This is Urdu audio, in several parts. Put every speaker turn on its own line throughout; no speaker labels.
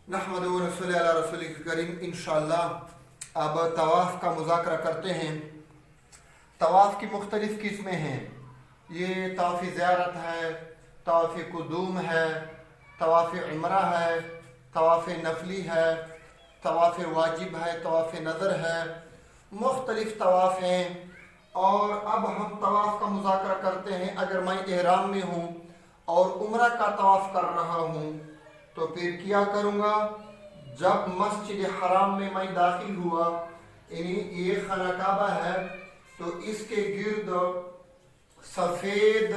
نحمد و نصلی علی رسول کریم. انشاءاللہ اب طواف کا مذاکرہ کرتے ہیں. طواف کی مختلف قسمیں ہیں. یہ طواف زیارت ہے، طواف قدوم ہے، طواف عمرہ ہے، طواف نفلی ہے، طواف واجب ہے، طواف نظر ہے. مختلف طواف ہیں. اور اب ہم طواف کا مذاکرہ کرتے ہیں. اگر میں احرام میں ہوں اور عمرہ کا طواف کر رہا ہوں تو پھر کیا کروں گا؟ جب مسجد حرام میں میں داخل ہوا، یعنی یہ خانہ کعبہ ہے، تو اس کے گرد سفید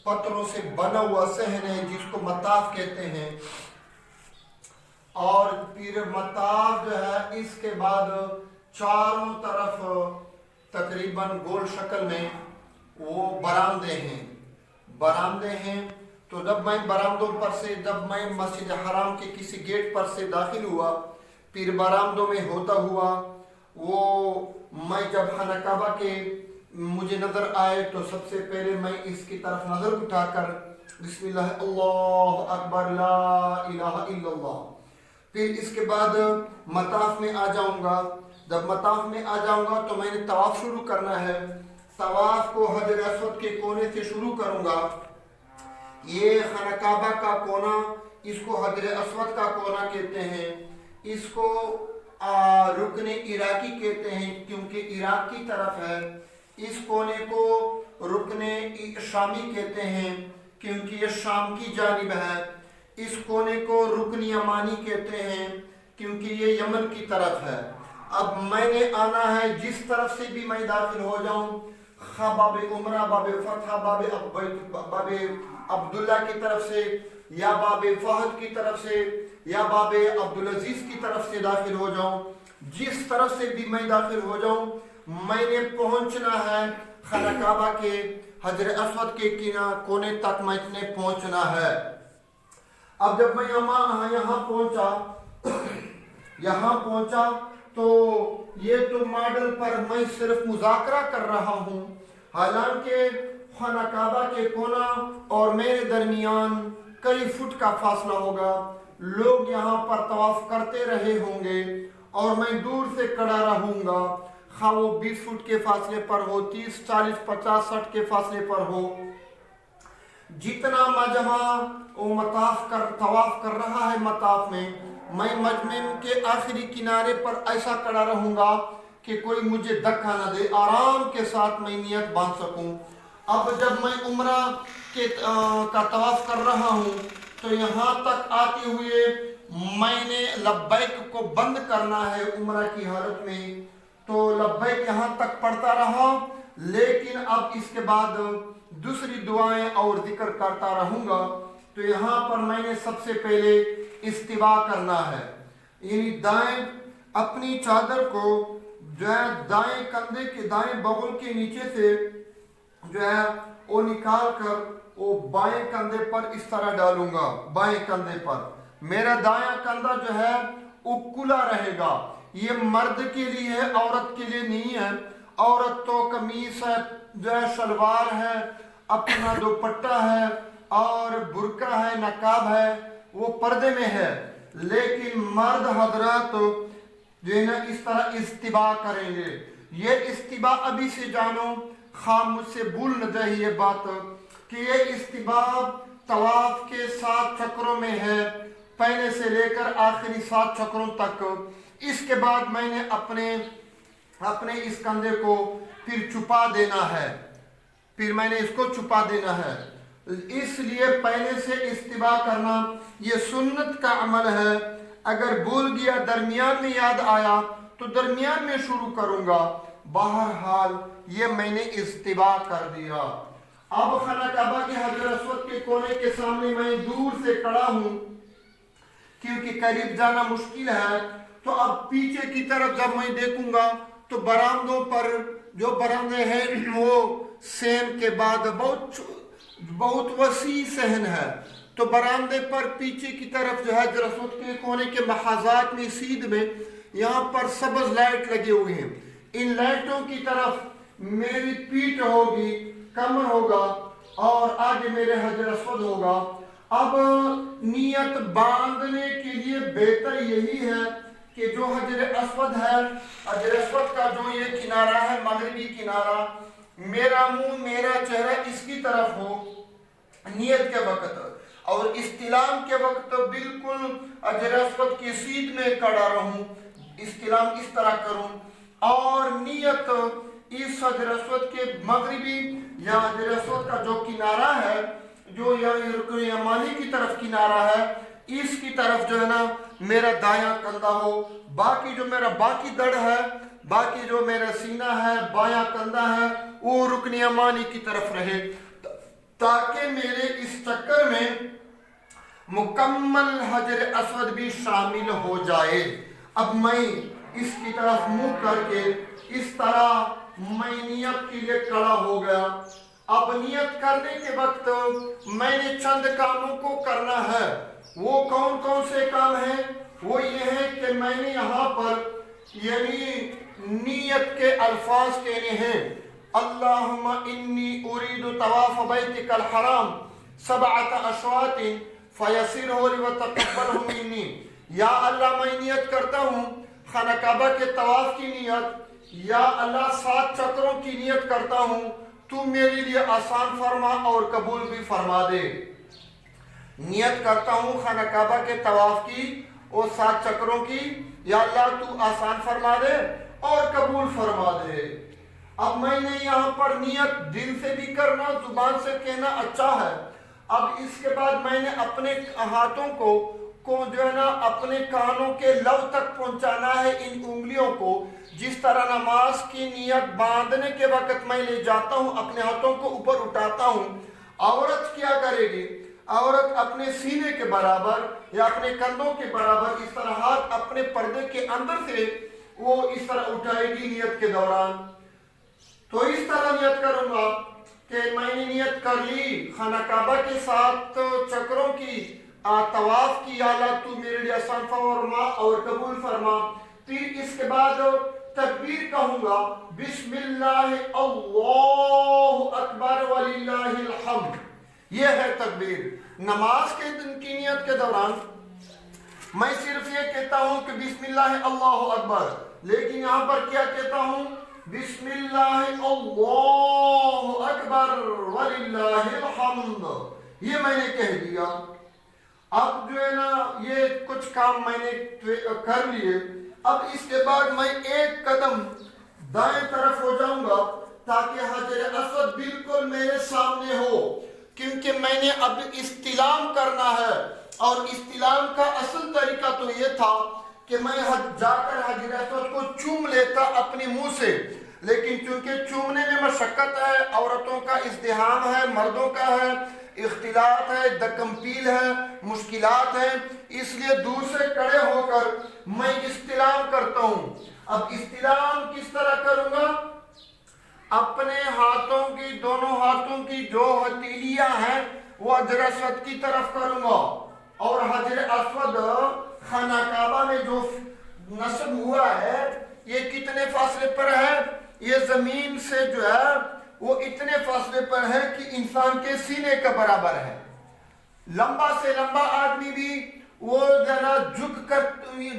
پتھروں سے بنا ہوا صحن ہے جس کو مطاف کہتے ہیں. اور پھر مطاف جو ہے اس کے بعد چاروں طرف تقریباً گول شکل میں وہ برآمدے ہیں. تو جب میں برآمدوں پر سے جب میں مسجد حرام کے کسی گیٹ پر سے داخل ہوا، پھر برآمدوں میں ہوتا ہوا وہ میں جب خانہ کعبہ کے مجھے نظر آئے تو سب سے پہلے میں اس کی طرف نظر اٹھا کر بسم اللہ اللہ اکبر لا الہ الا اللہ، پھر اس کے بعد مطاف میں آ جاؤں گا. جب مطاف میں آ جاؤں گا تو میں نے طواف شروع کرنا ہے. طواف کو حجر اسود کے کونے سے شروع کروں گا. یہ خانہ کعبہ کا کونا، اس کو حجر اسود کا کونا کہتے ہیں. اس کو رکن عراقی کہتے ہیں کیونکہ عراق کی طرف ہے. اس کونے کو رکن شامی کہتے ہیں کیونکہ یہ شام کی جانب ہے. اس کونے کو رکن یمانی کہتے ہیں کیونکہ یہ یمن کی طرف ہے. اب میں نے آنا ہے جس طرف سے بھی میں داخل ہو جاؤں، باب عمرہ، باب فتح، باب عبداللہ کی طرف سے، یا باب فہد کی طرف سے، یا باب عبدالعزیز کی طرف سے داخل ہو جاؤں، جس طرف سے بھی میں داخل ہو جاؤں، میں نے پہنچنا ہے خانہ کعبہ کے حجر اسود کے کونے تک میں نے پہنچنا ہے. اب جب میں یہاں پہنچا تو یہ تو ماڈل پر میں صرف مذاکرہ کر رہا ہوں، حالانکہ خانہ کعبہ کے کونا اور میرے درمیان کئی فٹ کا فاصلہ ہوگا. لوگ یہاں پر طواف کرتے رہے ہوں گے اور میں دور سے کھڑا رہوں گا، خواہ وہ 20 فٹ کے فاصلے پر ہو، 30، 40، 50، 60 کے فاصلے پر ہو. جتنا مجمع طواف کر رہا ہے مطاف میں مجمع کے آخری کنارے پر ایسا کھڑا رہوں گا کہ کوئی مجھے دھکا نہ دے، آرام کے ساتھ میں نیت باندھ سکوں. اب جب میں عمرہ کا طواف کر رہا ہوں تو یہاں تک آتے ہوئے میں نے لبیک کو بند کرنا ہے عمرہ کی حالت میں، تو لبیک یہاں تک پڑھتا رہا. لیکن اب اس کے بعد دوسری دعائیں اور ذکر کرتا رہوں گا. تو یہاں پر میں نے سب سے پہلے استوا کرنا ہے، یعنی دائیں اپنی چادر کو جو ہے دائیں کندھے کے دائیں بغل کے نیچے سے جو ہے وہ نکال کر وہ بائیں کندھے پر اس طرح ڈالوں گا. بائیں کندھے پر میرا دایاں کندھا جو ہے وہ کھلا رہے گا. یہ مرد کے لیے ہے، عورت کے لیے نہیں ہے. عورت تو قمیص ہے، جو ہے شلوار ہے، اپنا دوپٹہ ہے اور برقع ہے، نقاب ہے، وہ پردے میں ہے. لیکن مرد حضرات جو ہے نا اس طرح استوا کریں گے. یہ استوا ابھی سے جانو، خواہ مجھ سے بھول نہ جائے یہ بات کہ یہ استوا طواف کے 7 چکروں میں ہے، پہلے سے لے کر آخری 7 چکروں تک. اس کے بعد میں نے اپنے اس کندھے کو پھر چھپا دینا ہے، پھر میں نے اس کو چھپا دینا ہے. اس لیے پہلے سے استوا کرنا یہ سنت کا عمل ہے. اگر بھول گیا، درمیان میں یاد آیا تو درمیان میں شروع کروں گا. بہرحال یہ میں نے استوا کر دیا. اب خانہ کعبہ کے حجر اسود کے کونے کے سامنے میں دور سے کھڑا ہوں کیونکہ قریب جانا مشکل ہے. تو اب پیچھے کی طرف جب میں دیکھوں گا تو برآمدوں پر جو برآمدے ہیں وہ سین کے بعد بہت وسیع صحن ہے. تو برآمدے پر پیچھے کی طرف جو ہے حجر اسود کے کونے کے محاذات میں سیدھ میں یہاں پر سبز لائٹ لگے ہوئے ہیں. ان لائٹوں کی طرف میری پیٹھ ہوگی، کمر ہوگا اور آگے میرے حجر اسود ہوگا. اب نیت باندھنے کے لیے بہتر یہی ہے کہ جو حجر اسود ہے، حجر اسود کا جو یہ کنارہ ہے مغربی کنارہ، میرا منہ میرا چہرہ اس کی طرف ہو نیت کے وقت، اور استلام کے وقت بالکل حجر اسود کی سیدھ میں کھڑا رہوں، استلام اس طرح کروں، اور نیت اس حجر اسود کے مغربی یا حجر اسود کا جو کنارہ ہے، جو یہاں رکن یمانی کی طرف کنارہ ہے، اس کی طرف جو ہے نا میرا دایاں کندھا ہو، باقی جو میرا باقی دڑ ہے، باقی جو میرا سینہ ہے، بایاں کندھا ہے، وہ رکن یمانی کی طرف رہے، تاکہ میرے اس چکر میں مکمل حجر اسود بھی شامل ہو جائے۔ اب میں اس کی طرف منہ کر کے اس طرح میں نیت کے لیے کھڑا ہو گیا۔ اب نیت کرنے کے وقت میں نے چند کاموں کو کرنا ہے۔ وہ کون کون سے کام ہیں؟ وہ یہ ہے کہ میں نے یہاں پر یعنی نیت کے الفاظ کہنے ہیں، اللہم انی ارید طواف بیتک الحرام 7 اشواط فیسرہ لی وتقبلہ منی۔ یا اللہ میں نیت کرتا ہوں خانہ کعبہ کے طواف کی نیت، یا اللہ 7 چکروں کی نیت کرتا ہوں، تو میرے لیے آسان فرما اور قبول بھی فرما دے۔ نیت کرتا ہوں خانہ کعبہ کے طواف کی اور 7 چکروں کی، یا اللہ تو آسان فرما دے اور قبول فرما دے۔ اب میں نے یہاں پر نیت دل سے بھی کرنا، زبان سے کہنا اچھا ہے۔ اب اس کے بعد میں نے اپنے ہاتھوں کو جو ہے نا اپنے کانوں کے لو تک پہنچانا ہے، ان انگلیوں کو، جس طرح نماز کی نیت باندھنے کے وقت میں لے جاتا ہوں، اپنے ہاتھوں کو اوپر اٹھاتا ہوں۔ عورت کیا کرے گی؟ عورت اپنے سینے کے برابر یا اپنے کندھوں کے برابر اس طرح ہاتھ اپنے پردے کے اندر سے وہ اس طرح اٹھائے گی نیت کے دوران۔ تو اس طرح نیت کروں گا کہ میں نے نیت کر لی خانہ کعبہ کے 7 چکروں کی طواف کی، یا اللہ تو میرے لیے آسان فرما اور قبول فرما۔ پھر اس کے بعد تکبیر کہوں گا، بسم اللہ اللہ اکبر وللہ الحمد۔ یہ ہے تکبیر۔ نماز کے دن کی نیت کے دوران میں صرف یہ کہتا ہوں کہ بسم اللہ اللہ اکبر، لیکن یہاں پر کیا کہتا ہوں؟ بسم اللہ اللہ اکبر وللہ الحمد۔ یہ میں نے کہہ دیا۔ اب جو ہے نا یہ کچھ کام میں نے کر لیے۔ اب اس کے بعد میں ایک قدم دائیں طرف ہو جاؤں گا تاکہ حجر اسود بالکل میرے سامنے ہو، کیونکہ میں نے اب استلام کرنا ہے، اور استلام کا اصل طریقہ تو یہ تھا کہ میں جا کر حجر اسود کو چوم لیتا اپنے منہ سے، لیکن چونکہ چومنے میں مشقت ہے، عورتوں کا ازدحام ہے، مردوں کا ہے، اختلاط ہے، دکمپیل ہے، مشکلات ہیں، اس لیے دور سے کھڑے ہو کر میں استلام کرتا ہوں۔ اب استلام کس طرح کروں گا؟ اپنے ہاتھوں کی، دونوں ہاتھوں کی جو ہتھیلیاں ہیں وہ حجر اسود کی طرف کروں گا، اور حجر اسود خانہ کعبہ میں جو نصب ہوا ہے یہ کتنے فاصلے پر ہے؟ یہ زمین سے جو ہے وہ اتنے فاصلے پر ہے کہ انسان کے سینے کا برابر ہے۔ لمبا سے لمبا آدمی بھی وہ ذرا جھک کر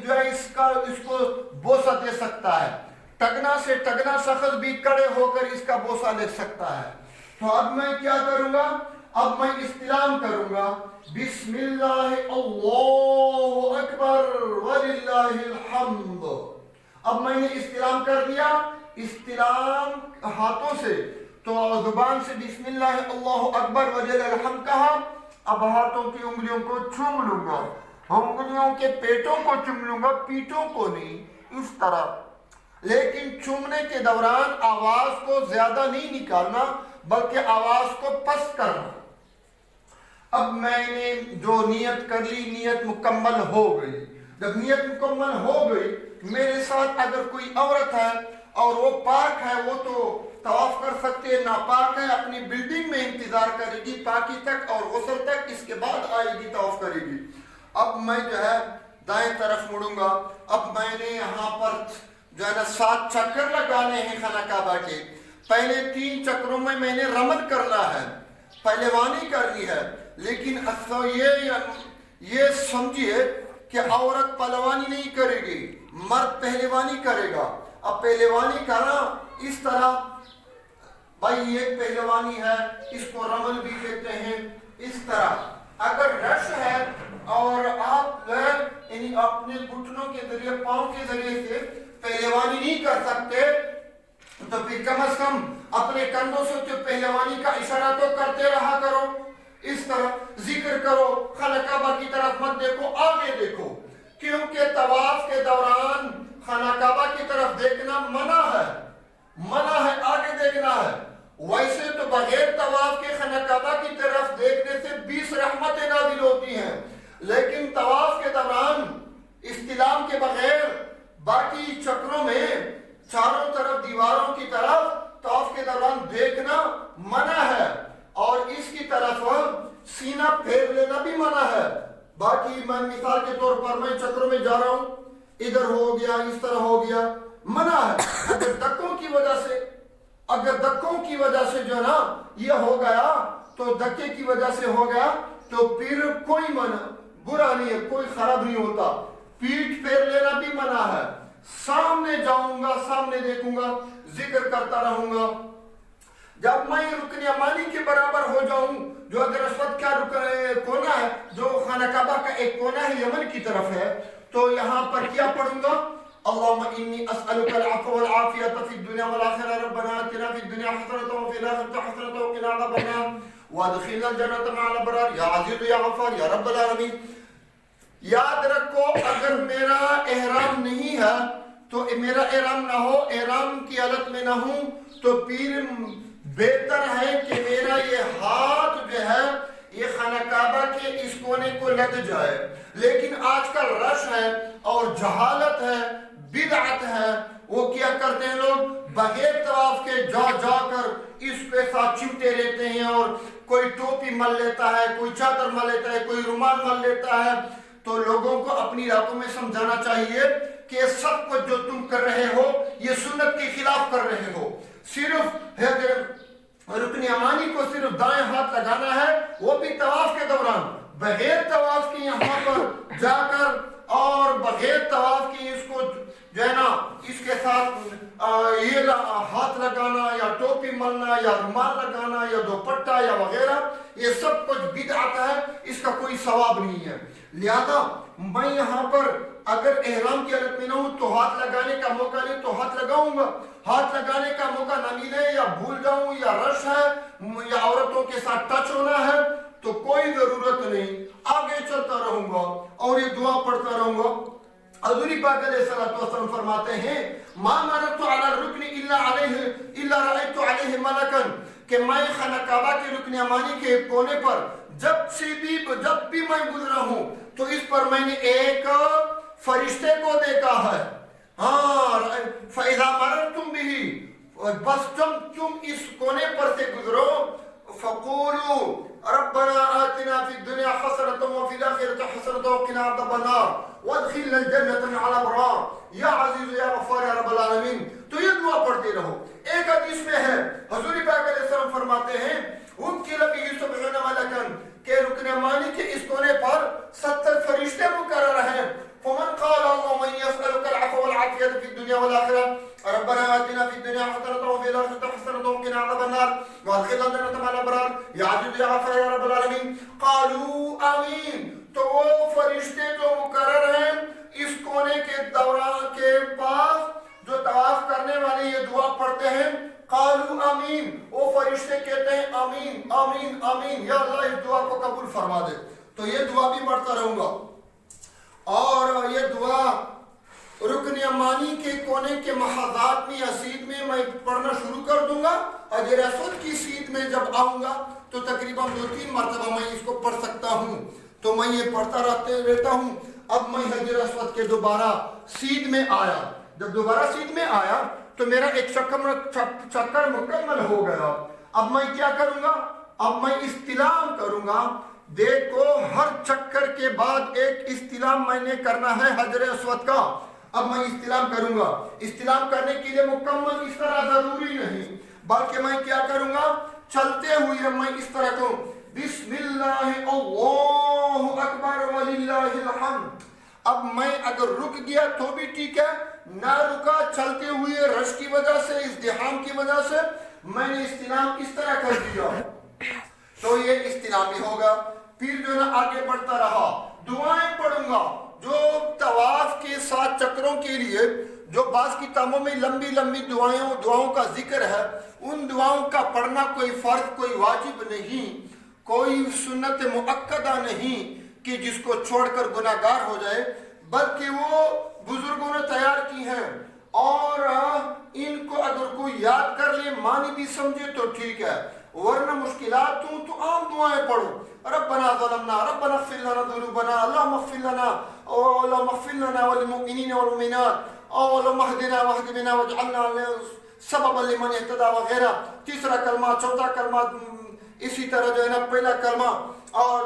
جو ہے اس کو بوسہ دے سکتا ہے، ٹگنا سے ٹگنا شخص بھی کھڑے ہو کر اس کا بوسہ لے سکتا ہے۔ تو اب میں کیا کروں گا؟ اب میں استلام کروں گا، بسم اللہ اللہ اکبر وللہ الحمد۔ اب میں نے استلام کر دیا، استلام ہاتھوں سے، تو زبان سے بسم اللہ اللہ اکبر وللہ الحمد کہا۔ اب ہاتھوں کی انگلیوں کو چوم لوں گا، انگلیوں کے پیٹوں کو چوم لوں گا، پیٹوں کو نہیں، اس طرح۔ لیکن چومنے کے دوران آواز کو زیادہ نہیں نکالنا، بلکہ آواز کو پست کرنا۔ اب میں نے جو نیت کر لی، نیت مکمل ہو گئی۔ جب نیت مکمل ہو گئی، میرے ساتھ اگر کوئی عورت ہے اور وہ پاک ہے، وہ تو طواف کر سکتے، ناپاک ہے اپنی بلڈنگ میں انتظار کرے گی پاکی تک اور غسل تک، اس کے بعد آئے گی طواف کرے گی۔ اب میں جو ہے دائیں طرف مڑوں گا۔ اب میں نے یہاں پر جو ہے نا 7 چکر لگانے ہیں خانہ کعبہ کے۔ پہلے 3 چکروں میں نے رمل کرنا ہے، پہلوانی کرنی ہے، لیکن یہ سمجھیے کہ عورت پہلوانی نہیں کرے گی، مرد پہلوانی کرے گا۔ اب پہلوانی کرنا اس طرح، بھائی یہ پہلوانی ہے، اس کو رمل بھی کہتے ہیں، اس طرح اگر رش ہے اور آپ یعنی اپنے گھٹنوں کے ذریعے، پاؤں کے ذریعے سے پہلوانی نہیں کر سکتے تو پھر کم از کم اپنے کندھوں سے تو پہلوانی کا اشارہ تو کرتے رہا کرو۔ اس طرح ذکر کرو، خانہ کعبہ کی طرف مت دیکھو، آگے دیکھو، کیونکہ طواف کے دوران خانہ کعبہ کی طرف دیکھنا منع ہے، منع ہے، آگے دیکھنا ہے۔ ویسے تو بغیر طواف کے خانہ کعبہ کی طرف دیکھنے سے 20 رحمتیں نازل ہوتی ہیں، لیکن طواف کے دوران استلام کے بغیر باقی چکروں میں چاروں طرف دیواروں کی طرف طواف کے دوران دیکھنا منع ہے، اور اس کی طرف سینہ پھیر لینا بھی منع ہے۔ باقی میں مثال کے طور پر میں چکروں میں جا رہا ہوں، ادھر ہو گیا، اس طرح ہو گیا، منع ہے۔ اگر دھکوں کی وجہ سے جو ہے نا یہ ہو گیا تو دھکے کی وجہ سے ہو گیا تو پھر کوئی منع برا نہیں ہے، کوئی خراب نہیں ہوتا۔ پیٹھ پھیر لینا بھی منع ہے۔ سامنے جاؤں گا، سامنے دیکھوں گا، ذکر کرتا رہوں گا۔ جب میں رکن یمانی کے برابر ہو جاؤں، جو حجر اسود کا کونا ہے، جو خانہ کعبہ کا ایک کونا ہے، یمن کی طرف ہے، تو یہاں پر کیا پڑھوں گا؟ اللہم انی اسألک العفو والعافیۃ فی الدنیا والآخرہ، ربنا آتنا فی الدنیا حسنۃ وفی الآخرۃ حسنۃ وقنا عذاب النار وادخلنا الجنۃ مع الابرار یا عزیز یا غفار یا رب العالمین۔ یاد رکھو، اگر میرا احرام نہیں ہے تو میرا احرام نہ ہو، احرام کی حالت میں نہ ہوں، تو پھر بہتر ہے کہ میرا یہ ہاتھ جو ہے یہ خانہ کعبہ کے اس کونے کو لگ جائے۔ لیکن آج کل رش ہے اور جہالت ہے، بدعت ہے، وہ کیا کرتے ہیں لوگ بغیر طواف کے جا جا کر اس کے ساتھ چمٹے رہتے ہیں، اور کوئی ٹوپی مل لیتا ہے، کوئی چادر مل لیتا ہے، کوئی رومال مل لیتا ہے۔ تو لوگوں کو اپنی راتوں میں سمجھانا چاہیے کہ سب کچھ جو تم کر رہے ہو یہ سنت کے خلاف کر رہے ہو۔ صرف رکن یمانی کو صرف دائیں ہاتھ لگانا ہے، وہ بھی طواف کے دوران، بغیر طواف کے یہاں پر جا کر اور بغیر طواف کی اس کو جو ہے نا اس کے ساتھ یہ ہاتھ لگانا یا ٹوپی ملنا یا رومال لگانا یا دوپٹہ یا وغیرہ، یہ سب کچھ بدعت ہے، اس کا کوئی ثواب نہیں ہے۔ لہذا میں یہاں پر اگر احرام کی حالت میں نہ ہوں تو ہاتھ لگانے کا موقع نہیں تو ہاتھ لگاؤں گا۔ ہاتھ لگانے کا موقع نہ ملے یا بھول جاؤں یا رش ہے یا عورتوں کے ساتھ ٹچ ہونا ہے تو کوئی ضرورت نہیں، آگے چلتا رہوں گا اور یہ دعا پڑھتا رہوں گا۔ حضور پاک علیہ الصلوۃ والسلام فرماتے ہیں ما مررت علی الرکن الا رأیت علیہ ملکا، کہ میں خانہ کعبہ کے رکن یمانی کے کونے پر جب بھی میں گزرا ہوں تو اس پر میں نے ایک فرشتے کو دیکھا ہے۔ ہاں، فَإِذَا مَرَرْتُمْ بِهِ، بس تم اس کونے پر سے گزرو، فَقُولُوا رَبَّنَا آتِنَا فِي الدُّنْيَا حَسَنَةً وَفِي الْآخِرَةِ حَسَنَةً وَقِنَا عَذَابَ النَّارِ وَادْخِلْنَا الْجَنَّةَ مَعَ الْأَبْرَارِ یا عزیز یا غفار یا رب العالمین۔ تو یہ دعا پڑھتے رہو۔ ایک حدیث میں ہے، حضور پاک علیہ السلام فرماتے ہیں وَكِّلَ بِهِ سَبْعُونَ مَلَكًا، کہ رکن یمانی کے اس کونے پر 70 فرشتے مقرر ہیں۔ فمن قال اللهم اني اسالك العفو والعافيه في الدنيا والاخره ربنا اتنا في الدنيا حسنه وفي الاخره حسنه وقنا عذاب النار وادخلنا الجنه مع الابرار يا عزيز يا غفار يا رب العالمين قالوا امين۔ تو وہ فرشتے جو مقرر ہیں اس کونے کے دوران کے پاس جو طواف کرنے والے یہ دعا پڑھتے ہیں، قالوا امین، وہ فرشتے کہتے ہیں آمین آمین آمین، یا اللہ اس دعا کو قبول فرما دے۔ تو یہ دعا بھی پڑھتا رہوں گا، اور یہ دعا رکن یمانی کے کونے کے محاذات میں یا سیدھ میں پڑھنا شروع کر دوں گا۔ حجر اسود کی سیدھ میں جب آؤں گا تو تقریباً 2-3 مرتبہ میں اس کو پڑھ سکتا ہوں، تو میں یہ پڑھتا رہتا ہوں۔ اب میں حجر اسود کے دوبارہ سیدھ میں آیا، جب دوبارہ سیدھ میں آیا تو میرا ایک چکر مکمل ہو گیا۔ اب میں کیا کروں گا؟ اب میں استلام کروں گا۔ دیکھو، ہر چکر کے بعد ایک استلام میں نے کرنا ہے حجر اسود کا۔ اب میں استلام کروں گا۔ استلام کرنے کے لیے مکمل اس طرح ضروری نہیں، بلکہ میں کیا کروں گا؟ چلتے ہوئے میں اس طرح کو بسم اللہ اللہ اکبر وللہ الحمد. اب میں اگر رک گیا تو بھی ٹھیک ہے، نہ رکا چلتے ہوئے رش کی وجہ سے، ازدحام کی وجہ سے میں نے استلام اس طرح کر دیا تو یہ استلام بھی ہوگا. پھر جو نا آگے بڑھتا رہا، دعائیں پڑھوں گا. جو طواف کے 7 چکروں کے لیے جو بعض کتابوں میں لمبی لمبی دعاؤں کا ذکر ہے، ان دعاؤں کا پڑھنا کوئی فرض، کوئی واجب نہیں، کوئی سنت مؤکدہ نہیں کہ جس کو چھوڑ کر گناہگار ہو جائے، بلکہ وہ بزرگوں نے تیار کی ہیں اور ان کو اگر کوئی یاد کر لے، معنی بھی سمجھے تو ٹھیک ہے، ورنہ مشکلات ہوں تو عام دعائیں پڑھو. ربنا ظلمنا، ربنا اغفر لنا ذنوبنا، اللهم اغفر لنا اللهم اغفر لنا وللمؤمنين والمؤمنات، اللهم اهدنا واهد بنا واجعلنا سببا لمن اهتدى وغیرہ. تیسرا کلمہ، چوتھا کلمہ، اسی طرح جو ہے نا پہلا کلمہ اور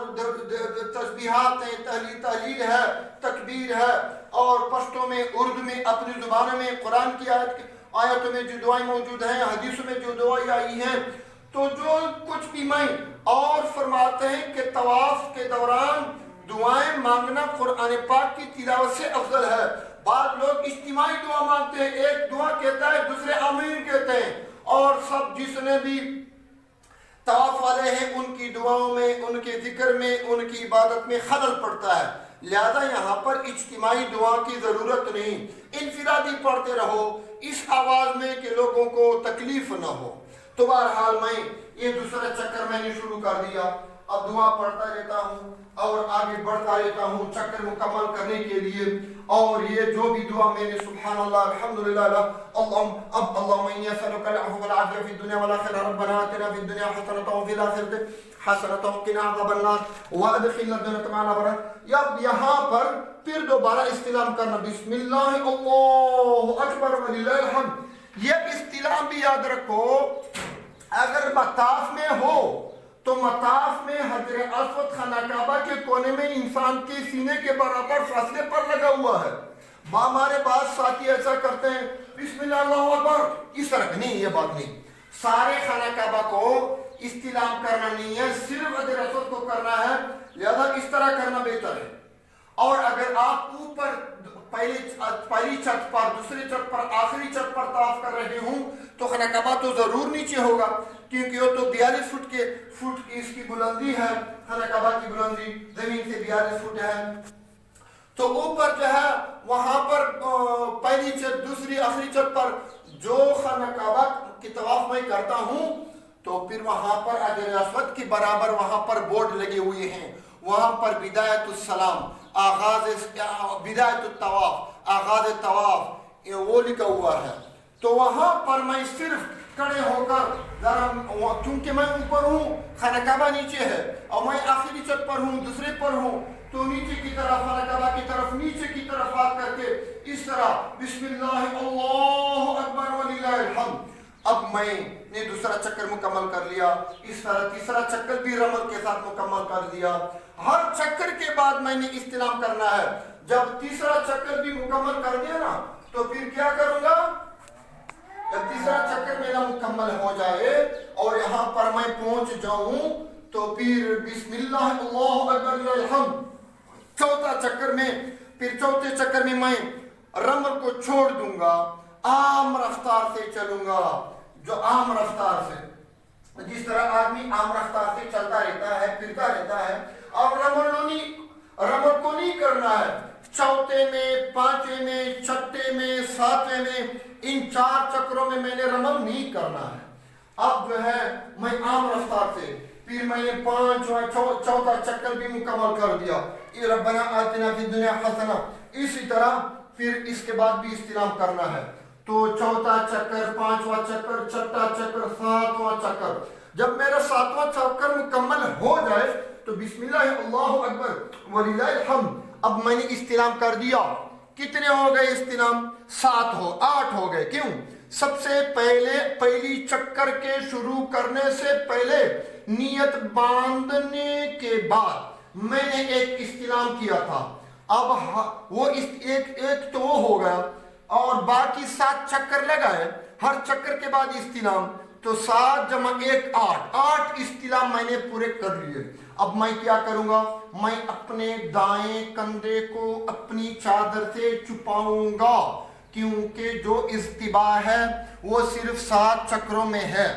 تسبیحات ہیں، تحلیل ہے، تکبیر ہے، اور پشتوں میں، اردو میں، اپنی زبانوں میں، قرآن کی آیتوں میں جو دعائیں موجود ہیں، حدیثوں میں جو دعائیں آئی ہیں. تو جو کچھ بھی میں اور فرماتے ہیں کہ طواف کے دوران دعائیں مانگنا قرآن پاک کی تلاوت سے افضل ہے. بعض لوگ اجتماعی دعا مانگتے ہیں، ایک دعا کہتا ہے دوسرے آمین کہتے ہیں، اور سب جس نے بھی طواف والے ہیں ان کی دعاؤں میں، ان کے ذکر میں، ان کی عبادت میں خلل پڑتا ہے. لہذا یہاں پر اجتماعی دعا کی ضرورت نہیں، انفرادی پڑھتے رہو اس آواز میں کہ لوگوں کو تکلیف نہ ہو. تو بہرحال میں یہ دوسرا چکر میں نے شروع کر دیا. اب دعا پڑھتا رہتا ہوں اور آگے بڑھتا رہتا ہوں چکر مکمل کرنے کے لیے. اور یہ جو بھی دعا میں نے سبحان اللہ الحمدللہ اللہم انی اسألک العفو والعافیہ فی الدنیا والآخرہ ربنا آتنا فی الدنیا حسنۃ وفی الآخرۃ حسنۃ وقنا عذاب النار وادخلنا الجنۃ مع الابرار. اب یہاں پر پھر دوبارہ استلام کرنا، بسم اللہ اللہ اکبر وللہ الحمد. یہ استلام بھی یاد رکھو، اگر مطاف میں ہو تو مطاف میں حجر اسود خانہ کعبہ کے کونے میں انسان کے سینے کے برابر فاصلے پر لگا ہوا ہے. ہمارے بعض ساتھی ایسا کرتے ہیں بسم اللہ اللہ اکبر اس طرح، نہیں، یہ بات نہیں. سارے خانہ کعبہ کو استلام کرنا نہیں ہے، صرف حجر اسود کو کرنا ہے. لہذا اس طرح کرنا بہتر ہے. اور اگر آپ اوپر پہلی چھت پر، دوسری چھت پر، آخری چھت پر طواف کر رہے ہوں تو خانہ کعبہ تو ضرور نیچے ہوگا، کیونکہ وہ تو 42 فٹ کی اس کی بلندی ہے. خانہ کعبہ کی بلندی زمین سے 42 فٹ ہے. تو اوپر جو ہے وہاں پر پہلی چھت، دوسری، آخری چھت پر جو خانہ کعبہ کی طواف میں کرتا ہوں تو پھر وہاں پر حجر اسود کے برابر وہاں پر بورڈ لگے ہوئے ہیں. وہاں پر بدایت السلام، بدایت الطواف، آغاز طواف وہ لکھا ہوا ہے. تو وہاں پر میں صرف کھڑے ہو کر ذرا، کیونکہ میں اوپر ہوں، خانہ کعبہ نیچے ہے، اور میں آخری چھت پر ہوں، دوسرے پر ہوں، تو نیچے کی طرف، خانہ کعبہ کی طرف، نیچے کی طرف ہاتھ کر کے اس طرح بسم اللہ اللہ اکبر وللہ الحمد. اب میں نے دوسرا چکر مکمل کر لیا. اس طرح تیسرا چکر بھی رمل کے ساتھ مکمل کر دیا. ہر چکر کے بعد میں نے استلام کرنا ہے. جب تیسرا چکر بھی مکمل کر دیا نا تو پھر کیا کروں گا، جب تیسرا چکر میرا مکمل ہو جائے اور یہاں پر میں پہنچ جاؤں تو پھر بسم اللہ اللہ اکبر الحمد. چوتھا چکر میں، پھر چوتھے چکر میں رمل کو چھوڑ دوں گا، عام رفتار سے چلوں گا. جو عام رفتار سے، جس طرح آدمی عام رفتار سے چلتا رہتا ہے، پھرتا رہتا ہے، اور رمل کو نہیں کرنا ہے. چوتھے میں، پانچویں میں، چھٹے میں، ساتویں میں، ان 4 چکروں میں نے رمل نہیں کرنا ہے. اب جو ہے میں عام رفتار سے، پھر میں نے چوتھا چکر بھی مکمل کر دیا. ربنا آتنا فی الدنیا حسنہ. اسی طرح پھر اس کے بعد بھی استلام کرنا ہے. تو چوتھا چکر، پانچواں چکر، چھٹا چکر، ساتواں چکر. جب میرا 7واں چکر مکمل ہو جائے تو بسم اللہ اللہ اکبر وللہ الحمد. اب میں نے استلام کر دیا. کتنے ہو گئے استلام؟ 8 ہو گئے. کیوں؟ سب سے پہلی چکر کے شروع کرنے سے پہلے نیت باندھنے کے بعد میں نے ایک استلام کیا تھا. اب وہ ایک تو وہ ہو گیا اور باقی 7 چکر لگائے. ہر چکر کے بعد استلام. تو 7 جمع 1 8 8 استلام میں نے پورے کر لیے. اب میں کیا کروں گا؟ میں اپنے دائیں کندھے کو اپنی چادر سے چھپاؤں گا کیونکہ جو استباع ہے وہ صرف 7 چکروں میں ہے.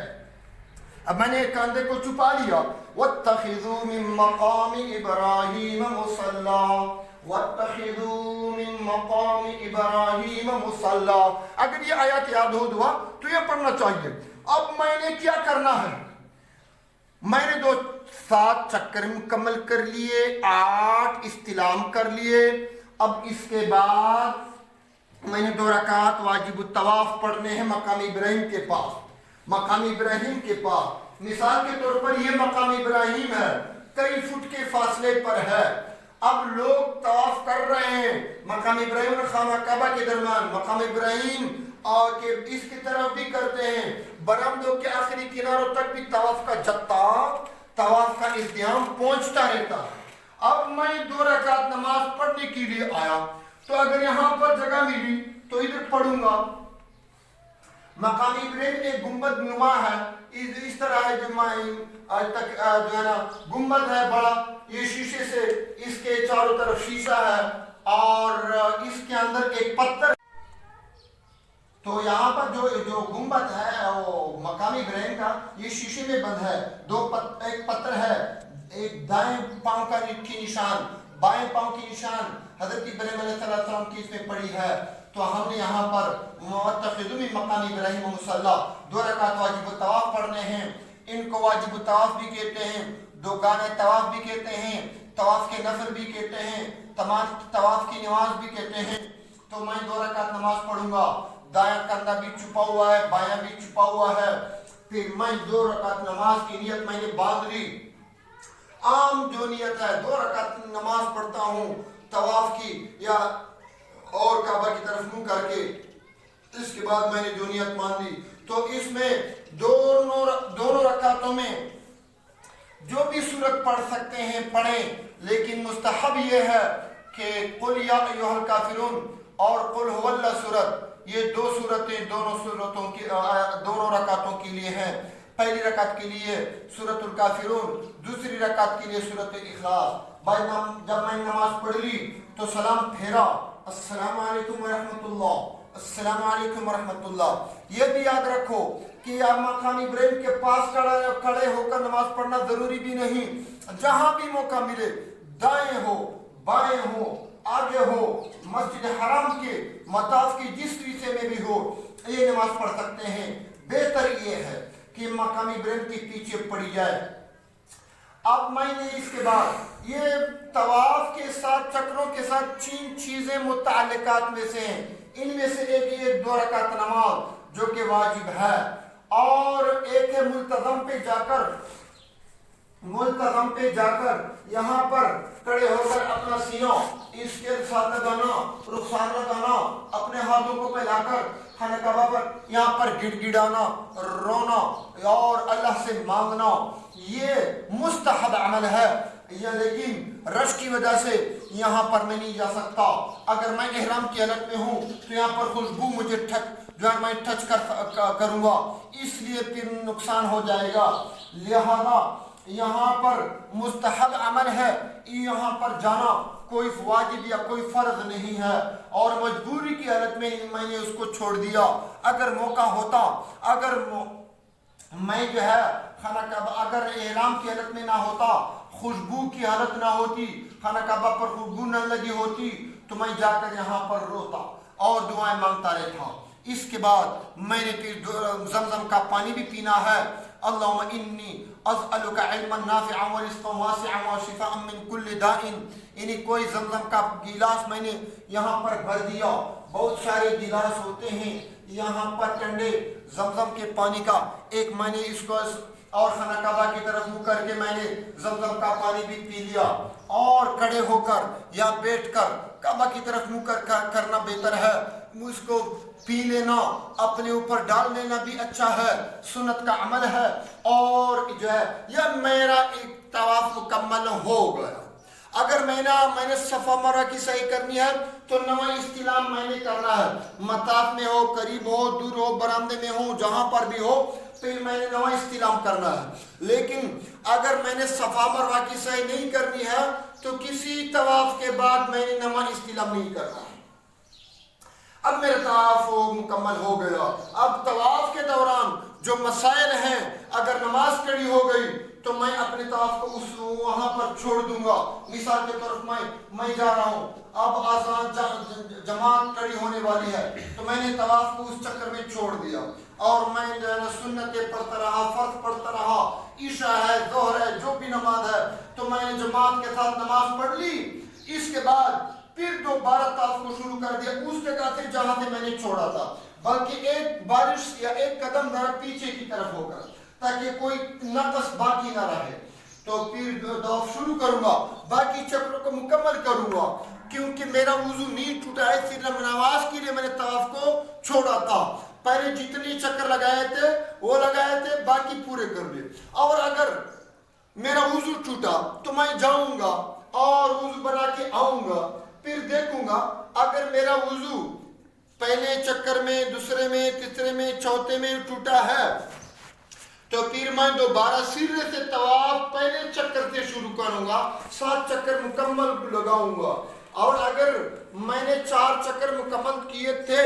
اب میں نے کندھے کو چھپا لیا. وَاتَّخِذُوا مِن مَّقَامِ إِبْرَاهِيمَ مُصَلًّى وَاتَّخِذُوا مِن مَّقَامِ إِبْرَاهِيمَ مُصَلًّى. اگر یہ آیات یاد ہو دعا تو یہ پڑھنا چاہیے. اب میں نے کیا کرنا ہے؟ میں نے 7 چکر مکمل کر لیے، 8 استلام کر لیے. اب اس کے بعد میں نے 2 رکعت واجب الطواف پڑھنے ہیں مقام ابراہیم کے پاس. مقام ابراہیم کے پاس مثال کے طور پر یہ مقام ابراہیم ہے، کئی فٹ کے فاصلے پر ہے. اب لوگ طواف کر رہے ہیں مقام ابراہیم اور خانہ کعبہ کے درمیان. مقام ابراہیم اور کہ اس کی طرف بھی کرتے ہیں، برآمدوں کے آخری کناروں تک بھی طواف کا جتا، طواف کا اہتمام پہنچتا رہتا ہے. اب میں 2 رکعت نماز پڑھنے کے لیے آیا تو اگر یہاں پر جگہ ملی تو ادھر پڑھوں گا. مقام ابراہیم ایک گنبد نما ہے، اس طرح ہے جو آج تک جو ہے نا گنبد ہے بڑا، یہ شیشے سے اس کے چاروں طرف شیشہ ہے اور اس کے اندر ایک پتھر. تو یہاں پر جو گنبد ہے وہ مقام ابراہیم کا یہ شیشے میں بند ہے. ایک پتھر ہے، ایک دائیں پاؤں کا کی نشان، بائیں پاؤں کی نشان حضرت ابراہیم علیہ السلام کی اس میں پڑی ہے. تو ہم نے یہاں پر متخذوا من مقام ابراہیم مصلی 2 رکعت واجب الطواف پڑھنے ہیں. ان کو واجب الطواف بھی کہتے ہیں، 2 گانے طواف بھی کہتے ہیں، طواف کے نفل بھی کہتے ہیں، تمام طواف کی نماز بھی کہتے ہیں. تو میں 2 رکعت نماز پڑھوں گا، دایاں کندھا بھی چھپا ہوا ہے، بایاں بھی چھپا ہوا ہے. پھر میں 2 رکعت نماز کی نیت میں نے باندھ لی. عام جو نیت ہے 2 رکعت نماز پڑھتا ہوں طواف کی یا اور کعبہ کی طرف منہ کر کے، اس کے بعد میں نے جو نیت مان لی. تو اس میں دونوں رکعتوں میں جو بھی سورت پڑھ سکتے ہیں پڑھیں، لیکن مستحب یہ ہے کہ قل یا ایھا الکافرون اور قل ھو اللہ سورت، یہ 2 سورتیں دونوں رکعتوں کے لیے ہیں. پہلی رکعت کے لیے سورۃ الکافرون، دوسری رکعت کے لیے سورۃ الاخلاص. جب میں نماز پڑھ لی تو سلام پھیرا، السلام علیکم ورحمۃ اللہ، السلام علیکم ورحمۃ اللہ. یہ بھی یاد رکھو کہ آپ مقام ابراہیم کے پاس کھڑے ہو کر نماز پڑھنا ضروری بھی نہیں. جہاں بھی موقع ملے، دائیں ہو، بائیں ہو، آگے ہو، مسجد حرام کے مطاف کی جس حصے میں بھی ہو، یہ نماز پڑھ سکتے ہیں. بہتر یہ ہے کہ مقام ابراہیم کے پیچھے پڑی جائے. اب میں نے اس کے بعد یہ طواف کے ساتھ چکروں کے ساتھ 3 چیزیں متعلقات میں سے ہیں. ان میں سے ایک یہ 2 رکعت نماز جو کہ واجب ہے، اور ایک ہے ملتزم پہ جا کر یہاں پر کھڑے ہو کر اپنا سینہ اس کے ساتھ لگانا، رخسار لگانا، اپنے ہاتھوں کو پھیلا کر خانہ کعبہ پر یہاں پر گڑ گڑانا، رونا اور اللہ سے مانگنا. یہ مستحب عمل ہے، لیکن رش کی وجہ سے یہاں پر میں نہیں جا سکتا. اگر میں احرام کی حالت میں ہوں تو یہاں پر خوشبو مجھے میں ٹچ کروں گا، اس لیے پھر نقصان ہو جائے گا. لہذا یہاں پر مستحب عمل ہے، یہاں پر جانا کوئی واجب یا کوئی فرض نہیں ہے، اور مجبوری کی حالت میں نے اس کو چھوڑ دیا. اگر موقع ہوتا، اگر میں جو ہے خانہ کعبہ اگر احرام کی حالت میں نہ ہوتا، خوشبو کی حالت نہ ہوتی، خانہ کعبہ پر خوشبو نہ لگی ہوتی، تو میں جا کر یہاں پر روتا اور دعائیں مانگتا رہتا. اس کے بعد میں نے پھر زمزم کا پانی بھی پینا ہے. اللہم انی اسألک علما نافعا ورزقا واسعا وشفاء من کل داء. یعنی کوئی زمزم کا گلاس میں نے یہاں پر بھر دیا. بہت سارے گلاس ہوتے ہیں یہاں پر ٹھنڈے زمزم کے پانی کا. ایک میں نے اس کو اور خانہ کعبہ کی طرف منہ کر کے میں نے زمزم کا پانی بھی پی لیا، اور کھڑے ہو کر یا بیٹھ کر کعبہ کی طرف منہ کرنا بہتر ہے. اس کو پی لینا، اپنے اوپر ڈال لینا بھی اچھا ہے، سنت کا عمل ہے. اور جو ہے یہ میرا ایک طواف مکمل ہو گیا. اگر میں نے صفا مرہ کی صحیح کرنی ہے تو نواں استلام میں نے کرنا ہے، مطاف میں ہو، قریب ہو، دور ہو، برآمدے میں ہو، جہاں پر بھی ہو، پھر میں نے نواں استلام کرنا ہے۔ لیکن اگر میں نے صفا مروہ کی صحیح نہیں کرنی ہے تو کسی طواف کے بعد میں نے نواں استلام نہیں کرنا ہے۔ اب میرا طواف مکمل ہو گیا، اب طواف کے دوران جو مسائل ہیں، اگر نماز کھڑی ہو گئی تو میں اپنے طواف کو وہاں پر چھوڑ دوں گا۔ مثال کے طور پر میں جا رہا ہوں، اب آزان جماعت کھڑی ہونے والی ہے تو میں نے طواف کو اس چکر میں چھوڑ دیا اور میں سنتیں پڑھتا رہا، فرض پڑھتا رہا، عشاء ہے، ظہر ہے، جو بھی نماز ہے تو میں نے جماعت کے ساتھ نماز پڑھ لی۔ اس کے بعد پھر دوبارہ طواف کو شروع کر دیا اس جگہ سے جہاں سے میں نے چھوڑا تھا، بلکہ ایک بارش یا ایک قدم ذرا پیچھے کی طرف ہوگا تاکہ کوئی نقص باقی نہ رہے۔ تو پھر طواف شروع کروں گا، باقی چکروں کو مکمل کروں گا، کیونکہ میرا وضو نہیں ٹوٹا ہے، صرف نماز کے لیے میں نے طواف کو چھوڑا تھا۔ پہلے جتنے چکر لگائے تھے وہ لگائے تھے، باقی پورے کر لیے۔ اور اگر میرا وضو ٹوٹا تو میں جاؤں گا اور وضو بنا کے آؤں گا، پھر دیکھوں گا اگر میرا وضو پہلے چکر میں، دوسرے میں، تیسرے میں، چوتھے میں ٹوٹا ہے تو پھر میں دوبارہ سرے سے طواف پہلے چکر سے شروع کروں گا، 7 چکر مکمل لگاؤں گا۔ اور اگر میں نے 4 چکر مکمل کیے تھے،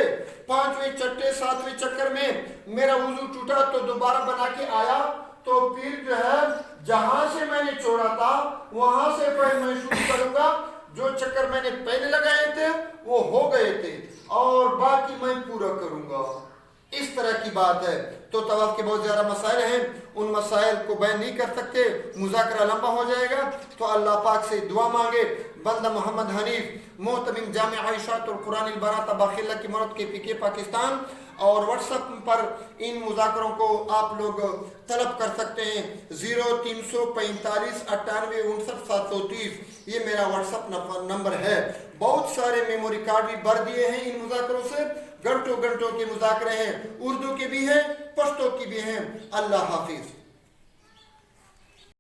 5ویں چھٹے 7ویں چکر میں میرا وضو ٹوٹا تو دوبارہ بنا کے آیا تو پھر جو ہے جہاں سے میں نے چھوڑا تھا وہاں سے پھر میں شروع کروں گا۔ جو چکر میں نے پہلے لگائے تھے وہ ہو گئے تھے اور باقی میں پورا کروں گا۔ اس طرح کی بات ہے۔ تو طواف کے بہت زیادہ مسائل ہیں، ان مسائل کو بیان نہیں کر سکتے، مذاکرہ لمبا ہو جائے گا، تو اللہ پاک سے دعا مانگے۔ بندہ محمد حنیف، محتمم جامع عائشات القرآن البراء باقی اللہ کی مرد کے PK پاکستان، اور واٹس ایپ پر ان مذاکروں کو آپ لوگ طلب کر سکتے ہیں۔ 0345 98 59 730 یہ میرا واٹس ایپ نمبر ہے۔ بہت سارے میموری کارڈ بھی بھر دیے ہیں ان مذاکروں سے، گھنٹوں کے مذاکرے ہیں، اردو کے بھی ہیں، پشتو کی بھی ہیں۔ اللہ حافظ۔